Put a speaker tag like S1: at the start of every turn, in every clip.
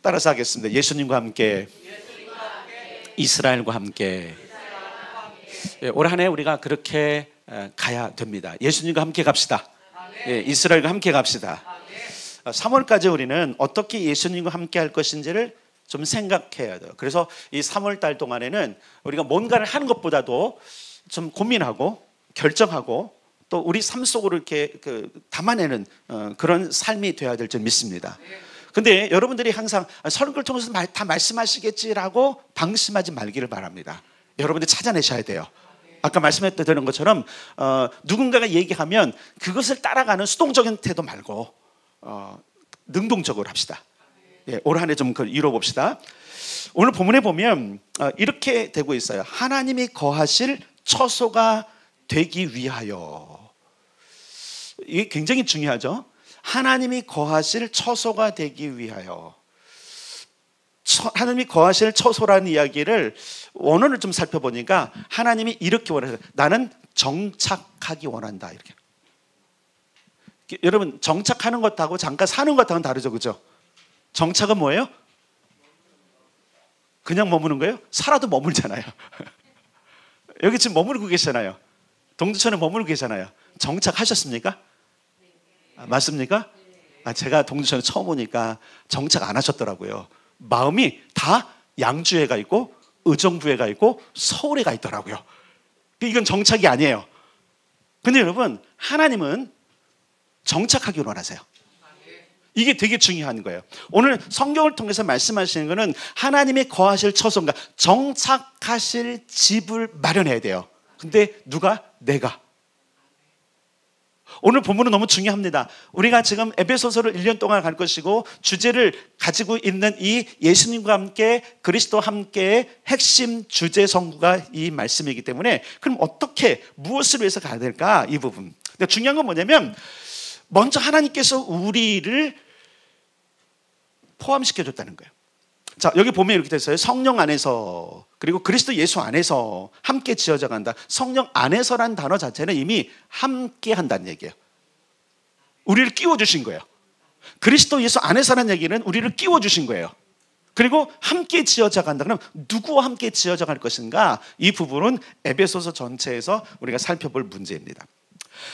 S1: 따라서 하겠습니다. 예수님과 함께, 이스라엘과 함께. 올 한 해 우리가 그렇게 가야 됩니다. 예수님과 함께 갑시다. 이스라엘과 함께 갑시다. 3월까지 우리는 어떻게 예수님과 함께 할 것인지를 좀 생각해야 돼요. 그래서 이 3월 달 동안에는 우리가 뭔가를 하는 것보다도 좀 고민하고 결정하고 또 우리 삶 속으로 이렇게 담아내는 그런 삶이 되어야 될 줄 믿습니다. 근데 여러분들이 항상 설교를 통해서 다 말씀하시겠지라고 방심하지 말기를 바랍니다. 여러분들이 찾아내셔야 돼요. 아까 말씀했던 것처럼 누군가가 얘기하면 그것을 따라가는 수동적인 태도 말고 능동적으로 합시다. 올 한 해 좀 이뤄봅시다. 오늘 본문에 보면 이렇게 되고 있어요. 하나님이 거하실 처소가 되기 위하여. 이게 굉장히 중요하죠. 하나님이 거하실 처소가 되기 위하여. 하나님이 거하실 처소라는 이야기를 원어를 좀 살펴보니까 하나님이 이렇게 원하세요. 나는 정착하기 원한다. 이렇게. 여러분, 정착하는 것하고 잠깐 사는 것하고는 다르죠, 그죠? 정착은 뭐예요? 그냥 머무는 거예요? 살아도 머물잖아요. 여기 지금 머무르고 계시잖아요. 동두천에 머무르고 계시잖아요. 정착하셨습니까? 맞습니까? 제가 동두천에 처음 오니까 정착 안 하셨더라고요. 마음이 다 양주에 가 있고 의정부에 가 있고 서울에 가 있더라고요. 이건 정착이 아니에요. 근데 여러분, 하나님은 정착하기를 원하세요. 이게 되게 중요한 거예요. 오늘 성경을 통해서 말씀하시는 것은 하나님이 거하실 처소인가, 정착하실 집을 마련해야 돼요. 근데 누가? 내가. 오늘 본문은 너무 중요합니다. 우리가 지금 에베소서를 1년 동안 갈 것이고 주제를 가지고 있는 이 예수님과 함께 그리스도와 함께의 핵심 주제 성구가 이 말씀이기 때문에 그럼 어떻게 무엇을 위해서 가야 될까? 이 부분. 근데 중요한 건 뭐냐면 먼저 하나님께서 우리를 포함시켜줬다는 거예요. 자, 여기 보면 이렇게 됐어요. 성령 안에서 그리고 그리스도 예수 안에서 함께 지어져 간다. 성령 안에서란 단어 자체는 이미 함께 한다는 얘기예요. 우리를 끼워주신 거예요. 그리스도 예수 안에서라는 얘기는 우리를 끼워주신 거예요. 그리고 함께 지어져 간다. 그럼 누구와 함께 지어져 갈 것인가? 이 부분은 에베소서 전체에서 우리가 살펴볼 문제입니다.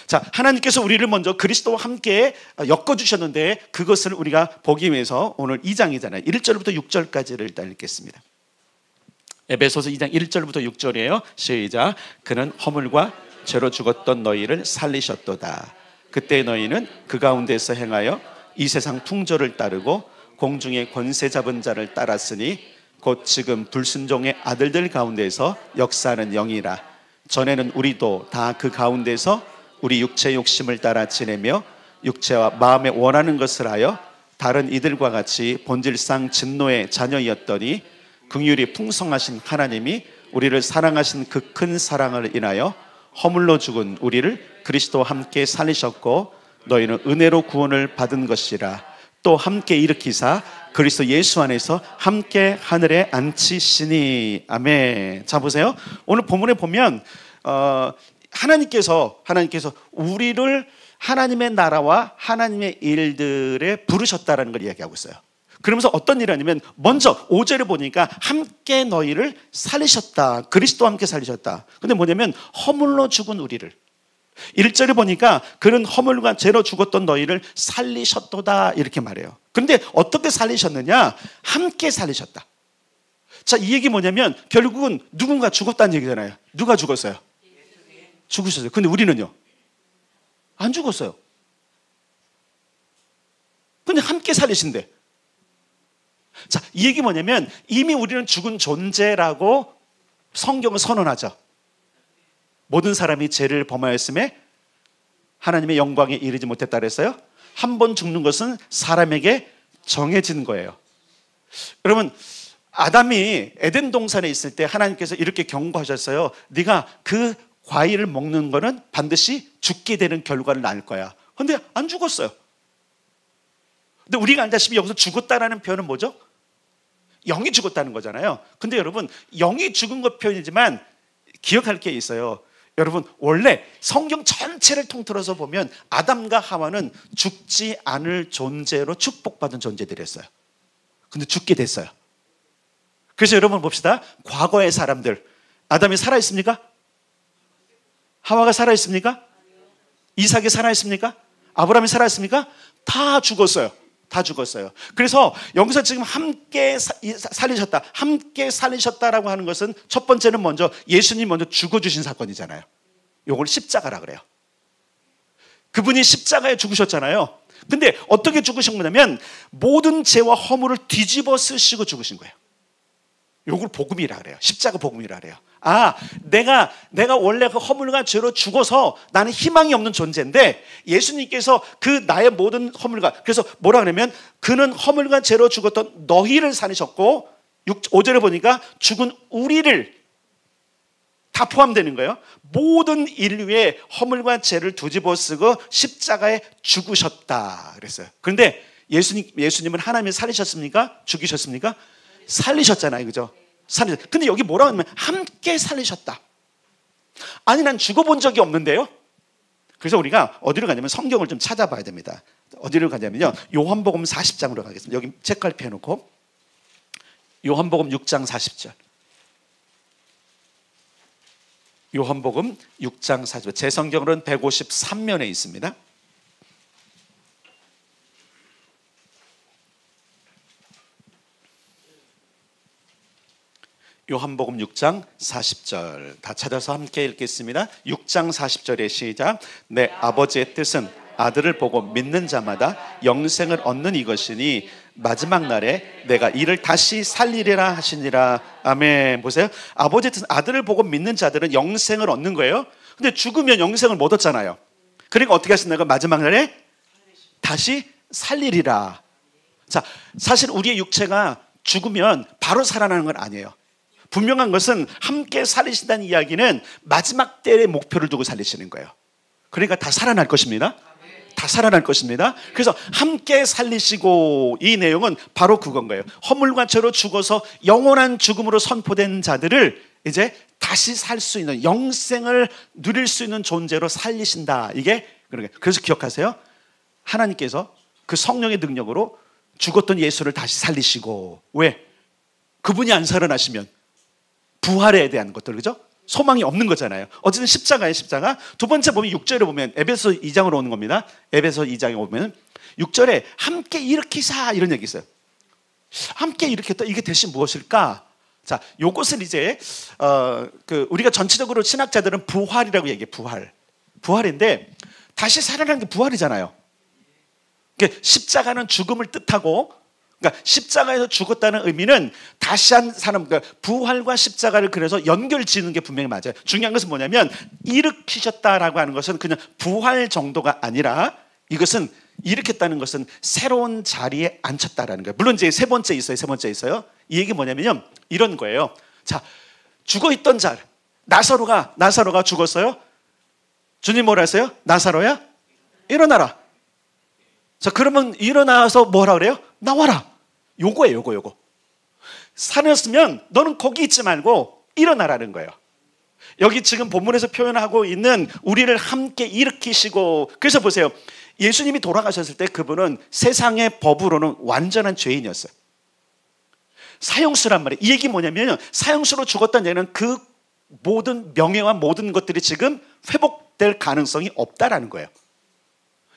S1: 자, 하나님께서 우리를 먼저 그리스도와 함께 엮어주셨는데 그것을 우리가 보기 위해서 오늘 2장이잖아요. 1절부터 6절까지를 일단 읽겠습니다. 에베소서 2장 1절부터 6절이에요. 시작. 그는 허물과 죄로 죽었던 너희를 살리셨도다. 그때 너희는 그 가운데서 행하여 이 세상 풍조를 따르고 공중의 권세 잡은 자를 따랐으니 곧 지금 불순종의 아들들 가운데서 역사하는 영이라. 전에는 우리도 다 그 가운데서 우리 육체의 욕심을 따라 지내며 육체와 마음에 원하는 것을 하여 다른 이들과 같이 본질상 진노의 자녀이었더니 긍휼이 풍성하신 하나님이 우리를 사랑하신 그 큰 사랑을 인하여 허물로 죽은 우리를 그리스도와 함께 살리셨고 너희는 은혜로 구원을 받은 것이라. 또 함께 일으키사 그리스도 예수 안에서 함께 하늘에 앉히시니. 아멘. 자, 보세요. 오늘 본문에 보면 하나님께서 우리를 하나님의 나라와 하나님의 일들에 부르셨다라는 걸 이야기하고 있어요. 그러면서 어떤 일이 아니면 먼저 5절을 보니까 함께 너희를 살리셨다. 그리스도와 함께 살리셨다. 근데 뭐냐면 허물로 죽은 우리를. 1절을 보니까 그는 허물과 죄로 죽었던 너희를 살리셨도다 이렇게 말해요. 그런데 어떻게 살리셨느냐? 함께 살리셨다. 자, 이 얘기 뭐냐면 결국은 누군가 죽었다는 얘기잖아요. 누가 죽었어요? 죽으셨어요. 근데 우리는요? 안 죽었어요. 근데 함께 살리신대. 자, 이 얘기 뭐냐면 이미 우리는 죽은 존재라고 성경은 선언하죠. 모든 사람이 죄를 범하였음에 하나님의 영광에 이르지 못했다 그랬어요. 한 번 죽는 것은 사람에게 정해진 거예요. 여러분, 아담이 에덴 동산에 있을 때 하나님께서 이렇게 경고하셨어요. 네가 그 과일을 먹는 거는 반드시 죽게 되는 결과를 낳을 거야. 근데 안 죽었어요. 근데 우리가 알다시피 여기서 죽었다라는 표현은 뭐죠? 영이 죽었다는 거잖아요. 근데 여러분, 영이 죽은 것 표현이지만 기억할 게 있어요. 여러분, 원래 성경 전체를 통틀어서 보면 아담과 하와는 죽지 않을 존재로 축복받은 존재들이었어요. 근데 죽게 됐어요. 그래서 여러분 봅시다. 과거의 사람들, 아담이 살아있습니까? 하와가 살아있습니까? 이삭이 살아있습니까? 아브라함이 살아있습니까? 다 죽었어요. 다 죽었어요. 그래서 여기서 지금 함께 살리셨다, 함께 살리셨다라고 하는 것은 첫 번째는 먼저 예수님 먼저 죽어주신 사건이잖아요. 요걸 십자가라 그래요. 그분이 십자가에 죽으셨잖아요. 근데 어떻게 죽으신 거냐면 모든 죄와 허물을 뒤집어 쓰시고 죽으신 거예요. 요걸 복음이라 그래요. 십자가 복음이라 그래요. 아, 내가 원래 그 허물과 죄로 죽어서 나는 희망이 없는 존재인데 예수님께서 그 나의 모든 허물과, 그래서 뭐라 그러면 그는 허물과 죄로 죽었던 너희를 살리셨고 5절에 보니까 죽은 우리를 다 포함되는 거예요. 모든 인류의 허물과 죄를 뒤집어 쓰고 십자가에 죽으셨다 그랬어요. 그런데 예수님은 하나님이 살리셨습니까? 죽이셨습니까? 살리셨잖아요. 그죠? 근데 여기 뭐라고 하냐면 함께 살리셨다. 아니, 난 죽어본 적이 없는데요. 그래서 우리가 어디로 가냐면 성경을 좀 찾아봐야 됩니다. 어디로 가냐면요, 요한복음 40장으로 가겠습니다. 여기 책갈피 해놓고 요한복음 6장 40절. 요한복음 6장 40절. 제 성경으로는 153면에 있습니다. 요한복음 6장 40절 다 찾아서 함께 읽겠습니다. 6장 40절의 시작. 내 아버지의 뜻은 아들을 보고 믿는 자마다 영생을 얻는 이것이니 마지막 날에 내가 이를 다시 살리리라 하시니라. 아멘. 보세요. 아버지의 뜻은 아들을 보고 믿는 자들은 영생을 얻는 거예요. 근데 죽으면 영생을 못 얻잖아요. 그러니까 어떻게 하신다고? 마지막 날에 다시 살리리라. 자, 사실 우리의 육체가 죽으면 바로 살아나는 건 아니에요. 분명한 것은 함께 살리신다는 이야기는 마지막 때의 목표를 두고 살리시는 거예요. 그러니까 다 살아날 것입니다. 다 살아날 것입니다. 그래서 함께 살리시고, 이 내용은 바로 그건 거예요. 허물과 죄로 죽어서 영원한 죽음으로 선포된 자들을 이제 다시 살 수 있는, 영생을 누릴 수 있는 존재로 살리신다. 이게 그런 거예요. 그래서 기억하세요. 하나님께서 그 성령의 능력으로 죽었던 예수를 다시 살리시고, 왜? 그분이 안 살아나시면 부활에 대한 것들, 그죠? 소망이 없는 거잖아요. 어쨌든 십자가에 십자가. 두 번째 보면 6절에 보면 에베소 2장으로 오는 겁니다. 에베소 2장에 보면 6절에 함께 일으키사 이런 얘기 있어요. 함께 일으켰다. 이게 대신 무엇일까? 자, 요것을 이제 우리가 전체적으로 신학자들은 부활이라고 얘기해요. 부활인데 다시 살아나는 게 부활이잖아요. 그러니까 십자가는 죽음을 뜻하고, 그러니까 십자가에서 죽었다는 의미는 다시 한 사람, 그러니까 부활과 십자가를 그래서 연결 지는 게 분명히 맞아요. 중요한 것은 뭐냐면 일으키셨다라고 하는 것은 그냥 부활 정도가 아니라 이것은 일으켰다는 것은 새로운 자리에 앉혔다라는 거예요. 물론 이제 세 번째 있어요. 이 얘기 뭐냐면요, 이런 거예요. 자, 죽어있던 자 나사로가 죽었어요. 주님 뭐라 했어요? 나사로야 일어나라. 자, 그러면 일어나서 뭐라 그래요? 나와라. 요거예요. 요거. 살았으면 너는 거기 있지 말고 일어나라는 거예요. 여기 지금 본문에서 표현하고 있는 우리를 함께 일으키시고, 그래서 보세요. 예수님이 돌아가셨을 때 그분은 세상의 법으로는 완전한 죄인이었어요. 사형수란 말이에요. 이 얘기 뭐냐면 사형수로 죽었다는 얘기는 그 모든 명예와 모든 것들이 지금 회복될 가능성이 없다라는 거예요.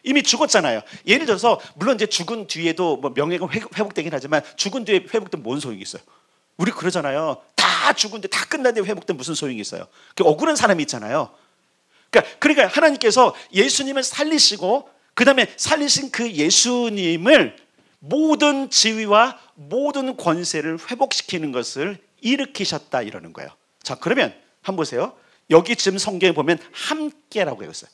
S1: 이미 죽었잖아요. 예를 들어서 물론 이제 죽은 뒤에도 뭐 명예가 회복되긴 하지만 죽은 뒤에 회복된 뭔 소용이 있어요? 우리 그러잖아요. 다 죽은 뒤에 다 끝난 뒤에 회복된 무슨 소용이 있어요? 그 억울한 사람이 있잖아요. 그러니까 하나님께서 예수님을 살리시고 그 다음에 살리신 그 예수님을 모든 지위와 모든 권세를 회복시키는 것을 일으키셨다 이러는 거예요. 자, 그러면 한번 보세요. 여기 지금 성경에 보면 함께라고 되어 있어요.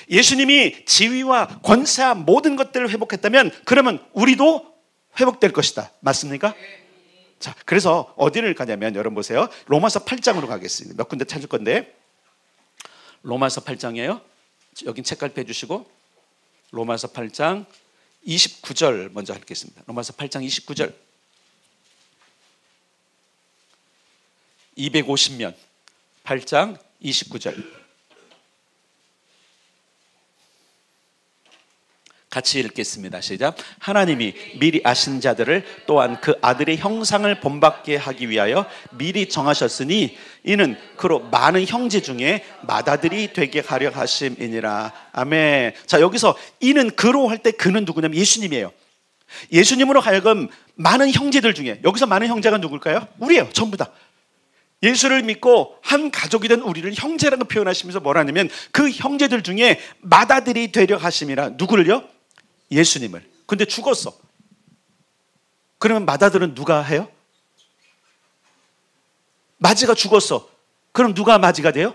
S1: 예수님이 지위와 권세와 모든 것들을 회복했다면 그러면 우리도 회복될 것이다. 맞습니까? 자, 그래서 어디를 가냐면 여러분 보세요. 로마서 8장으로 가겠습니다. 몇 군데 찾을 건데 로마서 8장이에요. 여긴 책갈피 해주시고 로마서 8장 29절 먼저 읽겠습니다. 로마서 8장 29절 250면 8장 29절 같이 읽겠습니다. 시작. 하나님이 미리 아신 자들을 또한 그 아들의 형상을 본받게 하기 위하여 미리 정하셨으니 이는 그로 많은 형제 중에 맏아들이 되게 하려 하심이니라. 아멘. 자, 여기서 이는 그로 할 때 그는 누구냐면 예수님이에요. 예수님으로 하여금 많은 형제들 중에, 여기서 많은 형제가 누굴까요? 우리예요. 전부 다. 예수를 믿고 한 가족이 된 우리를 형제라고 표현하시면서 뭐라냐면 그 형제들 중에 맏아들이 되려 하심이라. 누구를요? 예수님을. 근데 죽었어. 그러면 맏아들은 누가 해요? 맞이가 죽었어. 그럼 누가 맞이가 돼요?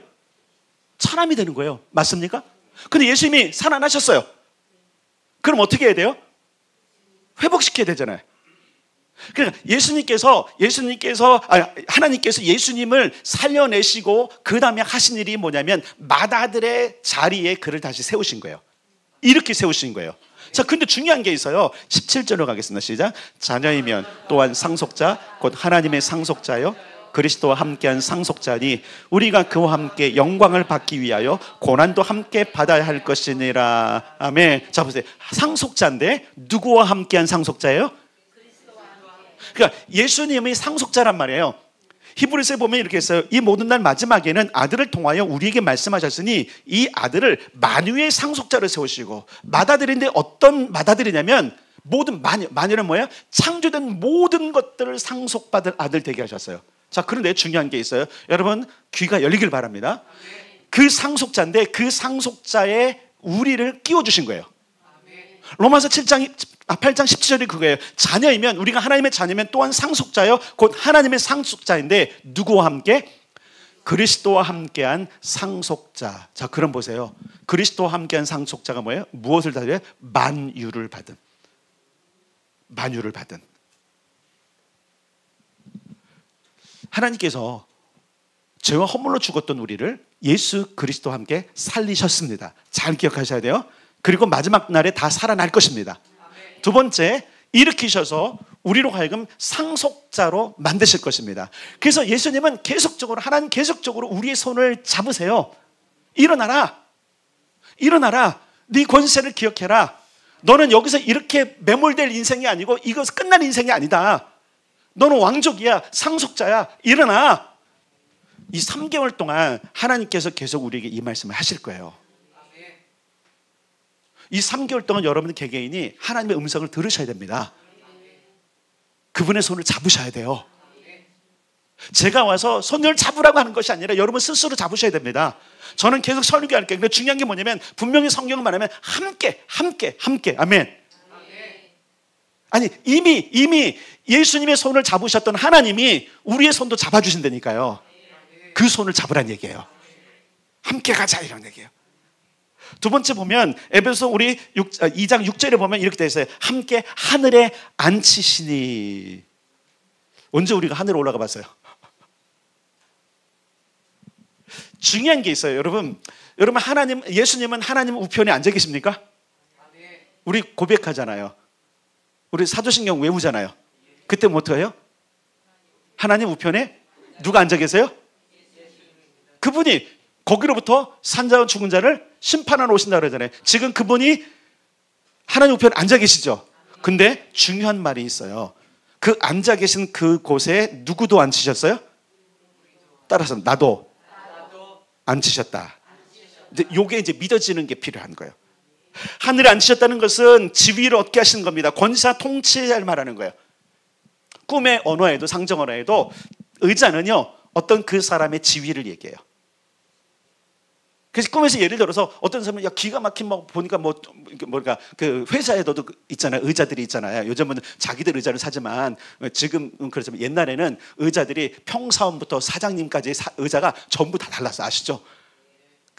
S1: 사람이 되는 거예요. 맞습니까? 근데 예수님이 살아나셨어요. 그럼 어떻게 해야 돼요? 회복시켜야 되잖아요. 그러니까 하나님께서 예수님을 살려내시고 그 다음에 하신 일이 뭐냐면 맏아들의 자리에 그를 다시 세우신 거예요. 이렇게 세우신 거예요. 자, 근데 중요한 게 있어요. 17절로 가겠습니다. 시작. 자녀이면 또한 상속자 곧 하나님의 상속자요 그리스도와 함께한 상속자니 우리가 그와 함께 영광을 받기 위하여 고난도 함께 받아야 할 것이니라. 아멘. 자, 보세요. 상속자인데 누구와 함께한 상속자예요? 그러니까 예수님이 상속자란 말이에요. 히브리서에 보면 이렇게 했어요. 이 모든 날 마지막에는 아들을 통하여 우리에게 말씀하셨으니 이 아들을 만유의 상속자로 세우시고, 맏아들인데 어떤 맏아들이냐면 모든 만유는 뭐예요? 창조된 모든 것들을 상속받을 아들 되게 하셨어요. 자, 그런데 중요한 게 있어요. 여러분 귀가 열리길 바랍니다. 그 상속자인데 그 상속자에 우리를 끼워주신 거예요. 로마서 8장 17절이 그거예요. 자녀이면, 우리가 하나님의 자녀면 또한 상속자요 곧 하나님의 상속자인데 누구와 함께? 그리스도와 함께한 상속자. 자, 그럼 보세요. 그리스도와 함께한 상속자가 뭐예요? 무엇을 받아요? 만유를 받은. 만유를 받은. 하나님께서 죄와 허물로 죽었던 우리를 예수 그리스도와 함께 살리셨습니다. 잘 기억하셔야 돼요. 그리고 마지막 날에 다 살아날 것입니다. 두 번째, 일으키셔서 우리로 하여금 상속자로 만드실 것입니다. 그래서 예수님은 계속적으로, 하나님 계속적으로 우리의 손을 잡으세요. 일어나라. 일어나라. 네 권세를 기억해라. 너는 여기서 이렇게 매몰될 인생이 아니고 이것은 끝난 인생이 아니다. 너는 왕족이야. 상속자야. 일어나. 이 3개월 동안 하나님께서 계속 우리에게 이 말씀을 하실 거예요. 이 3개월 동안 여러분 개개인이 하나님의 음성을 들으셔야 됩니다. 그분의 손을 잡으셔야 돼요. 제가 와서 손을 잡으라고 하는 것이 아니라 여러분 스스로 잡으셔야 됩니다. 저는 계속 설교할게요. 근데 중요한 게 뭐냐면 분명히 성경을 말하면 함께. 아멘. 아니, 이미 예수님의 손을 잡으셨던 하나님이 우리의 손도 잡아주신다니까요. 그 손을 잡으란 얘기예요. 함께 가자, 이런 얘기예요. 두 번째 보면 에베소 우리 2장 6절에 보면 이렇게 되어 있어요. 함께 하늘에 앉히시니. 언제 우리가 하늘에 올라가 봤어요? 중요한 게 있어요. 여러분 예수님은 하나님 우편에 앉아 계십니까? 우리 고백하잖아요. 우리 사도신경 외우잖아요. 그때 뭐 어떡해요? 하나님 우편에 누가 앉아 계세요? 그분이 거기로부터 산자와 죽은 자를 심판하러 오신다고 그러잖아요. 지금 그분이 하나님 우편에 앉아 계시죠. 근데 중요한 말이 있어요. 그 앉아 계신 그곳에 누구도 앉히셨어요? 따라서 나도 앉히셨다. 이게 이제 믿어지는 게 필요한 거예요. 하늘에 앉히셨다는 것은 지위를 얻게 하시는 겁니다. 권사 통치를 말하는 거예요. 꿈의 언어에도 상정 언어에도 의자는요 어떤 그 사람의 지위를 얘기해요. 그래서 꿈에서 예를 들어서 어떤 사람은 기가 막힌 보니까 그 회사에도 있잖아요. 의자들이 있잖아요. 요즘은 자기들 의자를 사지만 지금 그렇지만 옛날에는 의자들이 평사원부터 사장님까지 의자가 전부 다 달랐어. 아시죠?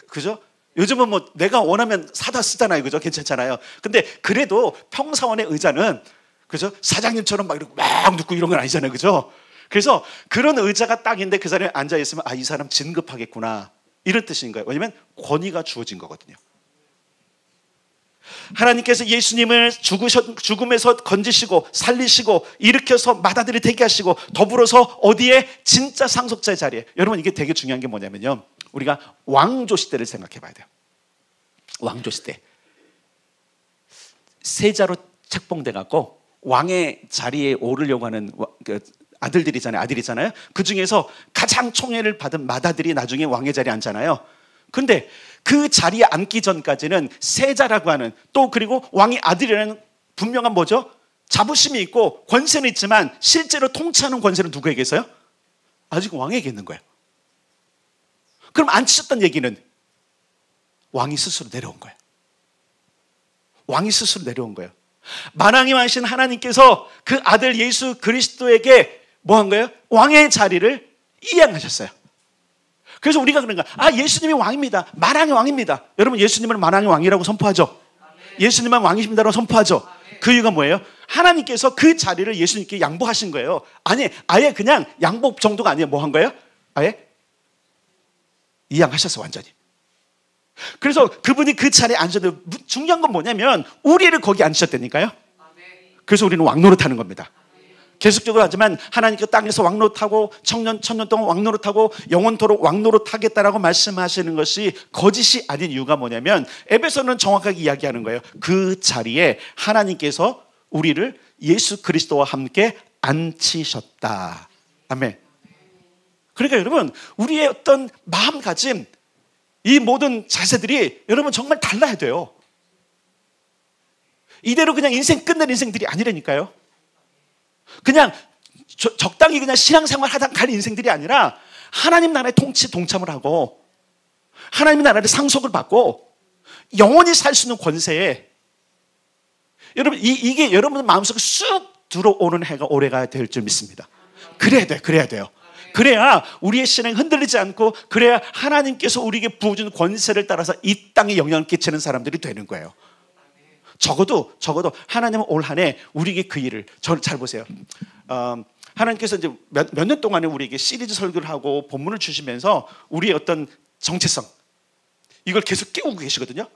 S1: 그죠? 요즘은 뭐 내가 원하면 사다 쓰잖아요. 그죠? 괜찮잖아요. 근데 그래도 평사원의 의자는 그죠? 사장님처럼 막 이렇게 막 눕고 이런 건 아니잖아요. 그죠? 그래서 그런 의자가 딱 있는데 그 사람이 앉아 있으면 이 사람 진급하겠구나. 이런 뜻인 거예요. 왜냐하면 권위가 주어진 거거든요. 하나님께서 예수님을 죽음에서 건지시고 살리시고 일으켜서 맏아들이 되게 하시고 더불어서 어디에? 진짜 상속자의 자리에. 여러분 이게 되게 중요한 게 뭐냐면요. 우리가 왕조 시대를 생각해 봐야 돼요. 왕조 시대. 세자로 책봉돼 갖고 왕의 자리에 오르려고 하는 아들이잖아요. 그 중에서 가장 총애를 받은 맏아들이 나중에 왕의 자리에 앉잖아요. 근데 그 자리에 앉기 전까지는 세자라고 하는, 또 그리고 왕의 아들이라는 분명한 뭐죠? 자부심이 있고 권세는 있지만 실제로 통치하는 권세는 누구에게 있어요? 아직 왕에게 있는 거예요. 그럼 앉히셨다는 얘기는 왕이 스스로 내려온 거예요. 왕이 스스로 내려온 거예요. 만왕의 왕이신 하나님께서 그 아들 예수 그리스도에게 뭐 한 거예요? 왕의 자리를 이양하셨어요. 그래서 우리가 그런 거야. 아, 예수님이 왕입니다. 만왕의 왕입니다. 여러분, 예수님은 만왕의 왕이라고 선포하죠. 예수님은 왕이십니다라고 선포하죠. 그 이유가 뭐예요? 하나님께서 그 자리를 예수님께 양보하신 거예요. 아니, 아예 그냥 양보 정도가 아니에요. 뭐 한 거예요? 아예 이양하셨어, 완전히. 그래서 그분이 그 자리에 앉으셨는데 중요한 건 뭐냐면 우리를 거기 앉으셨다니까요. 그래서 우리는 왕노릇하는 겁니다. 계속적으로 하지만 하나님께서 땅에서 왕노릇하고 천년 동안 왕노릇하고 영원토록 왕노릇하겠다라고 말씀하시는 것이 거짓이 아닌 이유가 뭐냐면 에베소는 정확하게 이야기하는 거예요. 그 자리에 하나님께서 우리를 예수 그리스도와 함께 앉히셨다. 아멘. 그러니까 여러분, 우리의 어떤 마음가짐, 이 모든 자세들이 여러분 정말 달라야 돼요. 이대로 그냥 인생 끝낼 인생들이 아니라니까요. 그냥 적당히 그냥 신앙생활 하다 갈 인생들이 아니라 하나님 나라의 통치 동참을 하고 하나님 나라의 상속을 받고 영원히 살 수 있는 권세에 여러분 이게 여러분 마음속에 쑥 들어오는 해가 올해가 될 줄 믿습니다. 그래야 돼요. 그래야 우리의 신앙이 흔들리지 않고, 그래야 하나님께서 우리에게 부어준 권세를 따라서 이 땅에 영향을 끼치는 사람들이 되는 거예요. 적어도 하나님은 올 한 해 우리에게 그 일을, 저를 잘 보세요. 하나님께서 이제 몇 년 동안에 우리에게 시리즈 설교를 하고 본문을 주시면서 우리의 어떤 정체성, 이걸 계속 깨우고 계시거든요.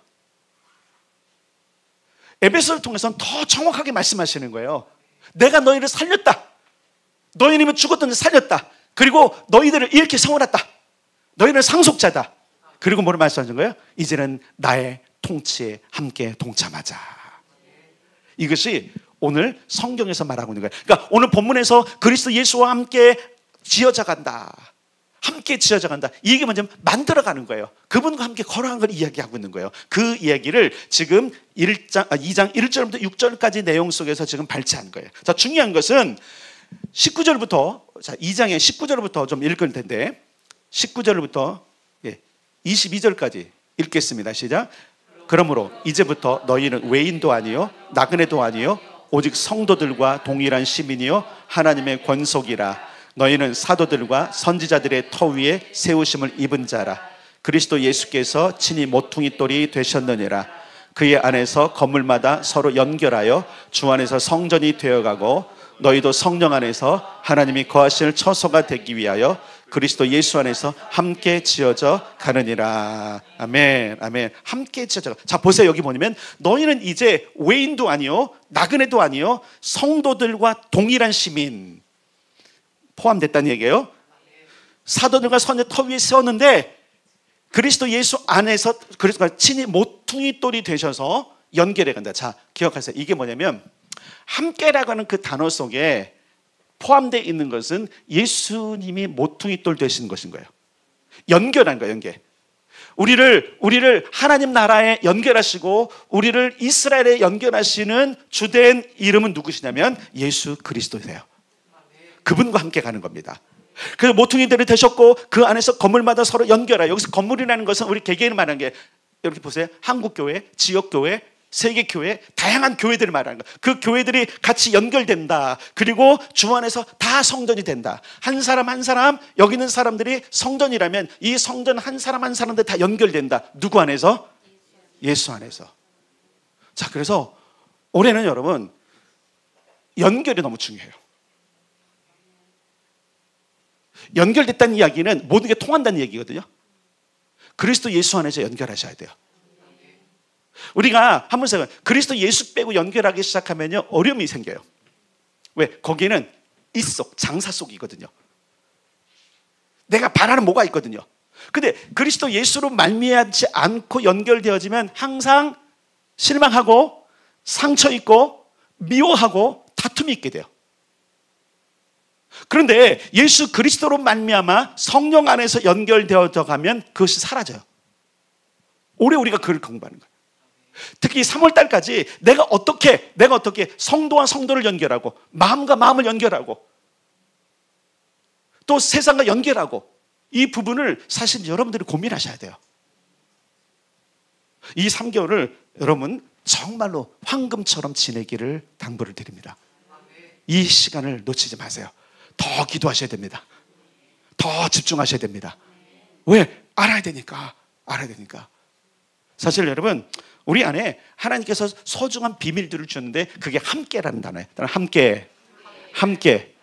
S1: 에베소를 통해서는 더 정확하게 말씀하시는 거예요. 내가 너희를 살렸다. 너희는 죽었던 데 살렸다. 그리고 너희들을 이렇게 세워놨다. 너희는 상속자다. 그리고 뭐를 말씀하신 거예요? 이제는 나의 통치에 함께 동참하자. 이것이 오늘 성경에서 말하고 있는 거예요. 그러니까 오늘 본문에서 그리스도 예수와 함께 지어져 간다. 함께 지어져 간다. 이게 뭐냐면 만들어가는 거예요. 그분과 함께 걸어가는 걸 이야기하고 있는 거예요. 그 이야기를 지금 2장 1절부터 6절까지 내용 속에서 지금 발췌한 거예요. 자, 중요한 것은 19절부터, 자, 2장의 19절부터 좀 읽을 텐데 19절부터 22절까지 읽겠습니다. 시작. 그러므로 이제부터 너희는 외인도 아니요 나그네도 아니요 오직 성도들과 동일한 시민이요 하나님의 권속이라. 너희는 사도들과 선지자들의 터 위에 세우심을 입은 자라. 그리스도 예수께서 친히 모퉁이 돌이 되셨느니라. 그의 안에서 건물마다 서로 연결하여 주 안에서 성전이 되어가고 너희도 성령 안에서 하나님이 거하실 처소가 되기 위하여 그리스도 예수 안에서 함께 지어져 가느니라. 아멘, 아멘. 함께 지어져. 자, 보세요. 여기 보면 너희는 이제 외인도 아니요 나그네도 아니요 성도들과 동일한 시민 포함됐다는 얘기예요. 사도들과 선의 터 위에 세웠는데 그리스도 예수 안에서 그리스도가 친히 모퉁이 돌이 되셔서 연결해 간다. 자, 기억하세요. 이게 뭐냐면 함께라고 하는 그 단어 속에 포함되어 있는 것은 예수님이 모퉁이 돌 되신 것인 거예요. 연결한 거예요. 연결. 우리를 하나님 나라에 연결하시고 우리를 이스라엘에 연결하시는 주된 이름은 누구시냐면 예수 그리스도세요. 그분과 함께 가는 겁니다. 그래서 모퉁이들이 되셨고 그 안에서 건물마다 서로 연결해요. 여기서 건물이라는 것은 우리 개개인을 말하는 게, 이렇게 보세요. 한국교회, 지역교회, 세계교회, 다양한 교회들을 말하는 거예요. 그 교회들이 같이 연결된다. 그리고 주 안에서 다 성전이 된다. 한 사람 한 사람, 여기 있는 사람들이 성전이라면 이 성전 한 사람 한 사람들 다 연결된다. 누구 안에서? 예수 안에서. 자, 그래서 올해는 여러분 연결이 너무 중요해요. 연결됐다는 이야기는 모든 게 통한다는 얘기거든요. 그리스도 예수 안에서 연결하셔야 돼요. 우리가 한번 생각해요. 그리스도 예수 빼고 연결하기 시작하면요 어려움이 생겨요. 왜? 거기는 장사 속이거든요. 내가 바라는 뭐가 있거든요. 근데 그리스도 예수로 말미암지 않고 연결되어지면 항상 실망하고 상처 있고 미워하고 다툼이 있게 돼요. 그런데 예수 그리스도로 말미암아 성령 안에서 연결되어져 가면 그것이 사라져요. 오래 우리가 그걸 공부하는 거예요. 특히 3월 달까지 내가 어떻게 성도와 성도를 연결하고 마음과 마음을 연결하고 또 세상과 연결하고 이 부분을 사실 여러분들이 고민하셔야 돼요. 이 3개월을 여러분 정말로 황금처럼 지내기를 당부를 드립니다. 이 시간을 놓치지 마세요. 더 기도하셔야 됩니다. 더 집중하셔야 됩니다. 왜? 알아야 되니까. 사실 여러분 우리 안에 하나님께서 소중한 비밀들을 주셨는데 그게 함께라는 단어예요. 함께.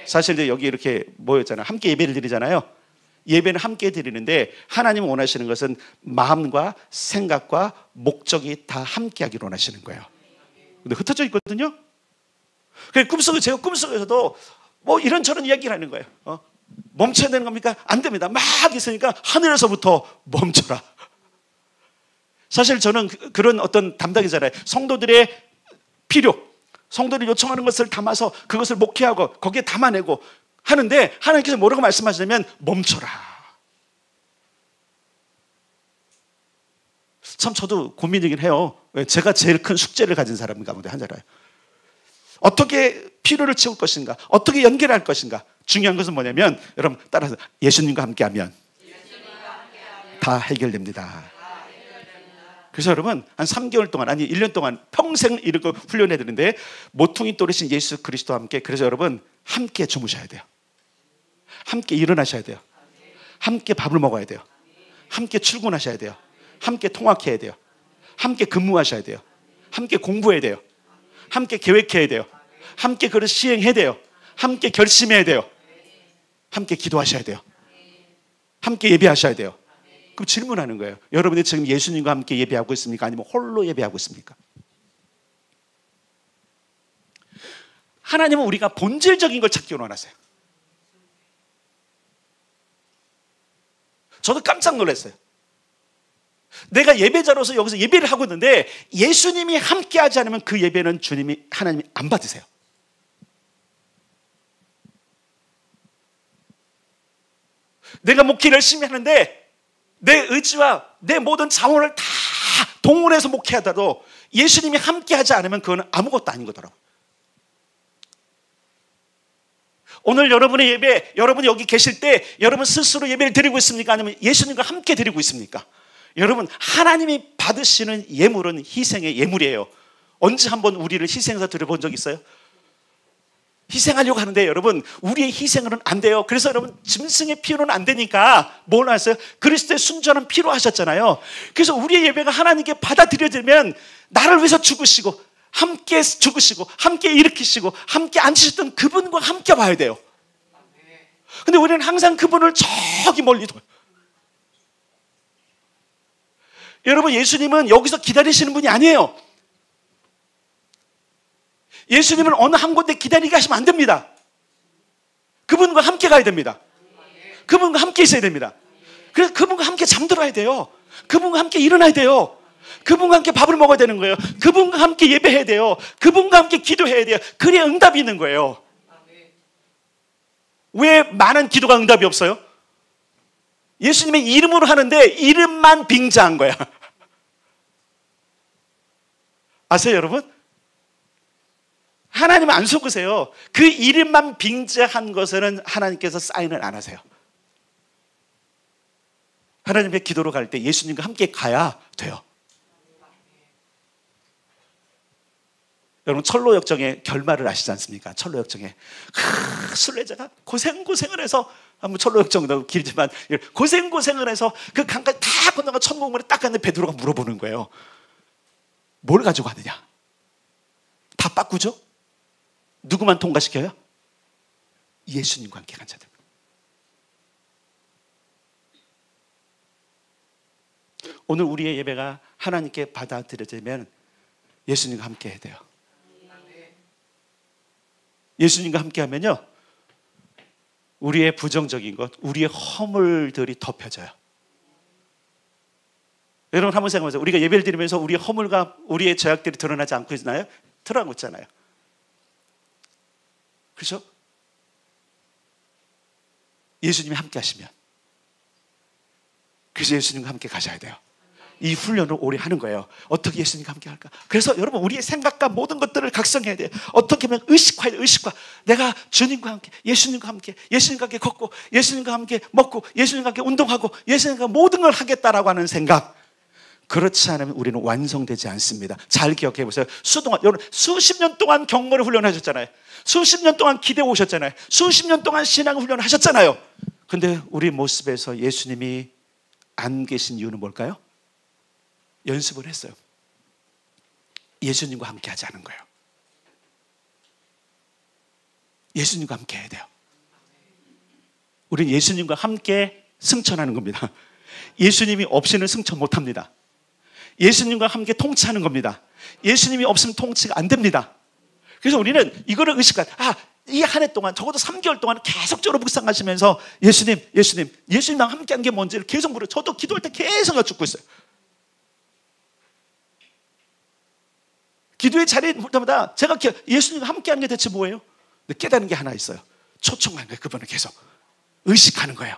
S1: 사실 이제 여기 이렇게 모였잖아요. 함께 예배를 드리잖아요. 예배는 함께 드리는데 하나님은 원하시는 것은 마음과 생각과 목적이 다 함께하기를 원하시는 거예요. 근데 흩어져 있거든요. 그래서 제가 꿈속에서도 뭐 이런저런 이야기를 하는 거예요. 멈춰야 되는 겁니까? 안 됩니다. 막 있으니까 하늘에서부터 멈춰라. 사실 저는 그런 어떤 담당이잖아요. 성도들의 필요, 성도들이 요청하는 것을 담아서 그것을 목회하고 거기에 담아내고 하는데 하나님께서 뭐라고 말씀하시냐면 멈춰라. 참 저도 고민이긴 해요. 제가 제일 큰 숙제를 가진 사람 가운데 하나라요. 어떻게 필요를 채울 것인가? 어떻게 연결할 것인가? 중요한 것은 뭐냐면 여러분 따라서 예수님과 함께하면 다 해결됩니다. 그래서 여러분 한 3개월 동안 아니 1년 동안 평생 이렇게 훈련해야 되는데 모퉁이 돌이신 예수 그리스도와 함께 그래서 여러분 함께 주무셔야 돼요. 함께 일어나셔야 돼요. 함께 밥을 먹어야 돼요. 함께 출근하셔야 돼요. 함께 통학해야 돼요. 함께 근무하셔야 돼요. 함께 공부해야 돼요. 함께 계획해야 돼요. 함께 그걸 시행해야 돼요. 함께 결심해야 돼요. 함께 기도하셔야 돼요. 함께 예배하셔야 돼요. 그럼 질문하는 거예요. 여러분이 지금 예수님과 함께 예배하고 있습니까? 아니면 홀로 예배하고 있습니까? 하나님은 우리가 본질적인 걸 찾기 원하세요. 저도 깜짝 놀랐어요. 내가 예배자로서 여기서 예배를 하고 있는데 예수님이 함께하지 않으면 그 예배는 하나님이 안 받으세요. 내가 목회를 열심히 하는데 내 의지와 내 모든 자원을 다 동원해서 목회하다도 예수님이 함께하지 않으면 그건 아무것도 아닌 거더라고요. 오늘 여러분의 예배, 여러분이 여기 계실 때 여러분 스스로 예배를 드리고 있습니까? 아니면 예수님과 함께 드리고 있습니까? 여러분 하나님이 받으시는 예물은 희생의 예물이에요. 언제 한번 우리를 희생해서 드려본 적 있어요? 희생하려고 하는데 여러분 우리의 희생은 안 돼요. 그래서 여러분 짐승의 피로는 안 되니까 뭘 하셨어요? 그리스도의 순전한 피로 하셨잖아요. 그래서 우리의 예배가 하나님께 받아들여지면 나를 위해서 죽으시고 함께 죽으시고 함께 일으키시고 함께 앉으셨던 그분과 함께 봐야 돼요. 근데 우리는 항상 그분을 저기 멀리 둬요. 여러분 예수님은 여기서 기다리시는 분이 아니에요. 예수님은 어느 한 곳에 기다리게 하시면 안 됩니다. 그분과 함께 가야 됩니다. 그분과 함께 있어야 됩니다. 그래서 그분과 함께 잠들어야 돼요. 그분과 함께 일어나야 돼요. 그분과 함께 밥을 먹어야 되는 거예요. 그분과 함께 예배해야 돼요. 그분과 함께 기도해야 돼요. 그래야 응답이 있는 거예요. 왜 많은 기도가 응답이 없어요? 예수님의 이름으로 하는데 이름만 빙자한 거야. 아세요 여러분? 하나님은 안 속으세요. 그 이름만 빙자한 것에는 하나님께서 사인을 안 하세요. 하나님의 기도로 갈 때 예수님과 함께 가야 돼요. 여러분 철로역정의 결말을 아시지 않습니까? 철로역정의 순례자가 고생을 해서 한번 철로역정도 길지만 고생을 해서 그 강까지 다 건너가 천국문에 딱 갔는데 베드로가 물어보는 거예요. 뭘 가지고 가느냐? 다 빠꾸죠? 누구만 통과시켜요? 예수님과 함께 간 자들. 오늘 우리의 예배가 하나님께 받아들여지면 예수님과 함께 해야 돼요. 예수님과 함께 하면요 우리의 부정적인 것, 우리의 허물들이 덮여져요. 여러분 한번 생각해보세요. 우리가 예배를 드리면서 우리의 허물과 우리의 죄악들이 드러나지 않고 있나요? 드러나고 있잖아요. 그렇죠? 예수님이 함께 하시면, 그래서 예수님과 함께 가셔야 돼요. 이 훈련을 오래 하는 거예요. 어떻게 예수님과 함께 할까? 그래서 여러분 우리의 생각과 모든 것들을 각성해야 돼요. 어떻게 하면 의식화해야 돼요. 의식화. 내가 주님과 함께, 예수님과 함께, 예수님과 함께 걷고, 예수님과 함께 먹고, 예수님과 함께 운동하고, 예수님과 모든 걸 하겠다라고 하는 생각. 그렇지 않으면 우리는 완성되지 않습니다. 잘 기억해 보세요. 여러분 수십 년 동안 경건을 훈련하셨잖아요. 수십 년 동안 기대 오셨잖아요. 수십 년 동안 신앙 훈련을 하셨잖아요. 근데 우리 모습에서 예수님이 안 계신 이유는 뭘까요? 연습을 했어요. 예수님과 함께 하지 않은 거예요. 예수님과 함께 해야 돼요. 우리는 예수님과 함께 승천하는 겁니다. 예수님이 없이는 승천 못합니다. 예수님과 함께 통치하는 겁니다. 예수님이 없으면 통치가 안 됩니다. 그래서 우리는 이거를 의식한, 이 한 해 동안, 적어도 3개월 동안 계속적으로 묵상하시면서 예수님랑 함께 한 게 뭔지를 계속 물어요. 저도 기도할 때 계속 여쭙고 있어요. 기도의 자리에 볼 때마다 제가 예수님과 함께 하는 게 대체 뭐예요? 근데 깨닫는 게 하나 있어요. 초청하는 거예요. 그분을 계속 의식하는 거예요.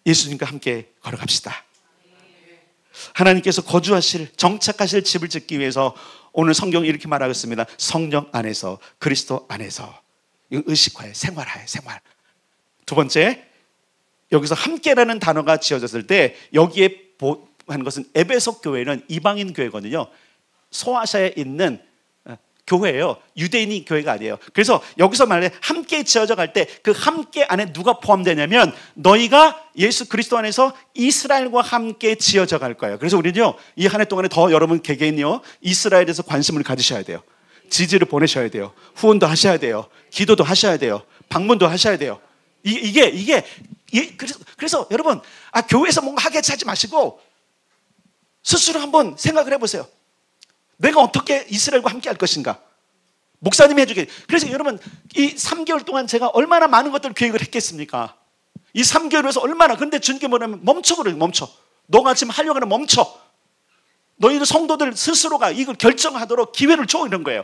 S1: 예수님과 함께 걸어갑시다. 하나님께서 거주하실, 정착하실 집을 짓기 위해서 오늘 성경이 이렇게 말하고 있습니다. 성령 안에서, 그리스도 안에서. 이건 의식화예요. 생활화예요. 생활. 두 번째, 여기서 함께라는 단어가 지어졌을 때 여기에 하는 것은 에베소 교회는 이방인 교회거든요. 소아시아에 있는 교회예요. 유대인이 교회가 아니에요. 그래서 여기서 말해 함께 지어져 갈 때 그 함께 안에 누가 포함되냐면 너희가 예수 그리스도 안에서 이스라엘과 함께 지어져 갈 거예요. 그래서 우리는요 이 한 해 동안에 더 여러분 개개인이요 이스라엘에서 관심을 가지셔야 돼요. 지지를 보내셔야 돼요. 후원도 하셔야 돼요. 기도도 하셔야 돼요. 방문도 하셔야 돼요. 그래서 여러분 교회에서 뭔가 하겠지 하지 마시고 스스로 한번 생각을 해보세요. 내가 어떻게 이스라엘과 함께 할 것인가? 목사님이 해주게. 그래서 여러분 이 3개월 동안 제가 얼마나 많은 것들을 계획을 했겠습니까? 이 3개월에서 얼마나. 근데 주님께 뭐냐면 멈춰 그래요. 멈춰. 너가 지금 하려고 하는 멈춰. 너희들 성도들 스스로가 이걸 결정하도록 기회를 줘. 이런 거예요.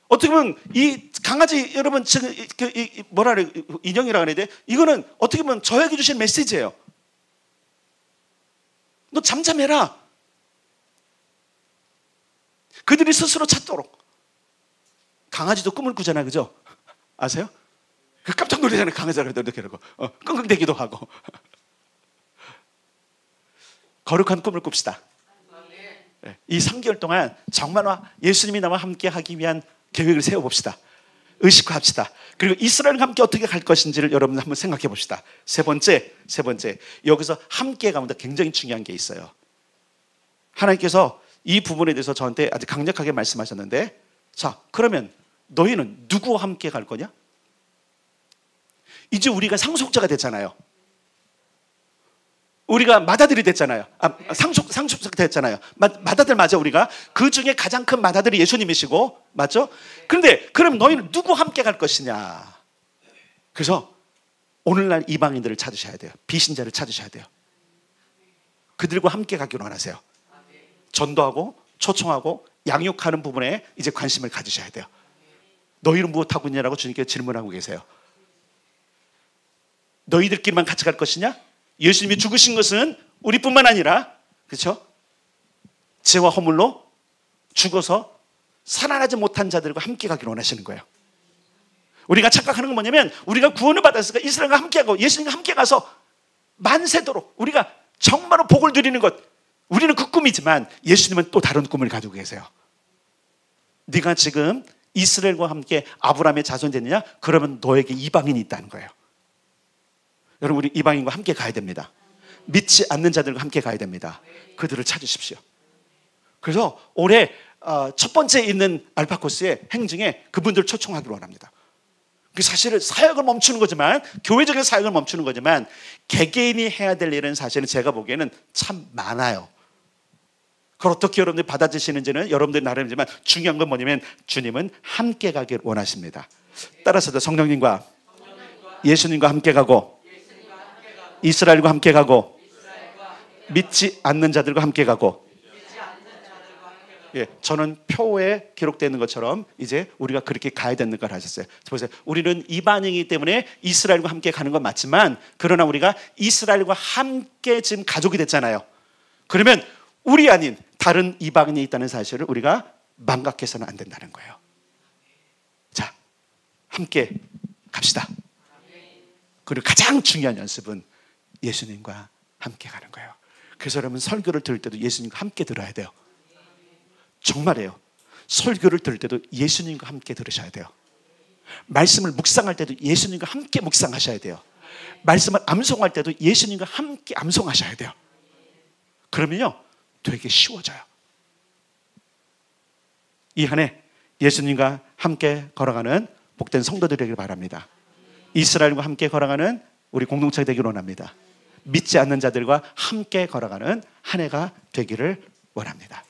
S1: 어떻게 보면 이 강아지 여러분 지금 뭐라 그래요? 인형이라고 그래야 돼? 이거는 어떻게 보면 저에게 주신 메시지예요. 너 잠잠해라. 그들이 스스로 찾도록. 강아지도 꿈을 꾸잖아요. 그죠? 아세요? 깜짝 놀라잖아요. 강아지가 이렇게 하고 끙끙대기도 하고. 거룩한 꿈을 꿉시다. 이 3개월 동안 정말 예수님이 나와 함께 하기 위한 계획을 세워봅시다. 의식화합시다. 그리고 이스라엘과 함께 어떻게 갈 것인지를 여러분 한번 생각해 봅시다. 세 번째 여기서 함께 가면 굉장히 중요한 게 있어요. 하나님께서 이 부분에 대해서 저한테 아주 강력하게 말씀하셨는데, 자 그러면 너희는 누구와 함께 갈 거냐? 이제 우리가 상속자가 됐잖아요. 우리가 맏아들이 됐잖아요. 상속자가 됐잖아요. 맏아들 맞아. 우리가 그 중에 가장 큰 맏아들이 예수님이시고, 맞죠? 그런데 그럼 너희는 누구 함께 갈 것이냐? 그래서 오늘날 이방인들을 찾으셔야 돼요. 비신자를 찾으셔야 돼요. 그들과 함께 가기로 원하세요. 전도하고 초청하고 양육하는 부분에 이제 관심을 가지셔야 돼요. 너희는 무엇하고 있냐라고 주님께 질문하고 계세요. 너희들끼리만 같이 갈 것이냐? 예수님이 죽으신 것은 우리뿐만 아니라, 그렇죠? 죄와 허물로 죽어서 살아나지 못한 자들과 함께 가기를 원하시는 거예요. 우리가 착각하는 건 뭐냐면 우리가 구원을 받았으니까 이스라엘과 함께 하고 예수님과 함께 가서 만세도록 우리가 정말로 복을 누리는 것, 우리는 그 꿈이지만 예수님은 또 다른 꿈을 가지고 계세요. 네가 지금 이스라엘과 함께 아브라함의 자손이 됐느냐? 그러면 너에게 이방인이 있다는 거예요. 여러분 우리 이방인과 함께 가야 됩니다. 믿지 않는 자들과 함께 가야 됩니다. 그들을 찾으십시오. 그래서 올해 첫 번째 있는 알파 코스의 행정에 그분들 초청하기로 원합니다. 사실은 사역을 멈추는 거지만, 교회적인 사역을 멈추는 거지만 개개인이 해야 될 일은 사실은 제가 보기에는 참 많아요. 그걸 어떻게 여러분들이 받아들이시는지는 여러분들 나름이지만 중요한 건 뭐냐면 주님은 함께 가길 원하십니다. 따라서도 성령님과 예수님과 함께 가고 이스라엘과 함께 가고 믿지 않는 자들과 함께 가고. 예, 저는 표에 기록되어 있는 것처럼 이제 우리가 그렇게 가야 되는 걸 하셨어요. 보세요. 우리는 이방인이기 때문에 이스라엘과 함께 가는 건 맞지만, 그러나 우리가 이스라엘과 함께 지금 가족이 됐잖아요. 그러면 우리 아닌 다른 이방인이 있다는 사실을 우리가 망각해서는 안 된다는 거예요. 자, 함께 갑시다. 그리고 가장 중요한 연습은 예수님과 함께 가는 거예요. 그래서 여러분, 설교를 들을 때도 예수님과 함께 들어야 돼요. 정말이에요. 설교를 들을 때도 예수님과 함께 들으셔야 돼요. 말씀을 묵상할 때도 예수님과 함께 묵상하셔야 돼요. 말씀을 암송할 때도 예수님과 함께 암송하셔야 돼요. 그러면요, 되게 쉬워져요. 이 한 해 예수님과 함께 걸어가는 복된 성도들이 되길 바랍니다. 이스라엘과 함께 걸어가는 우리 공동체가 되기를 원합니다. 믿지 않는 자들과 함께 걸어가는 한 해가 되기를 원합니다.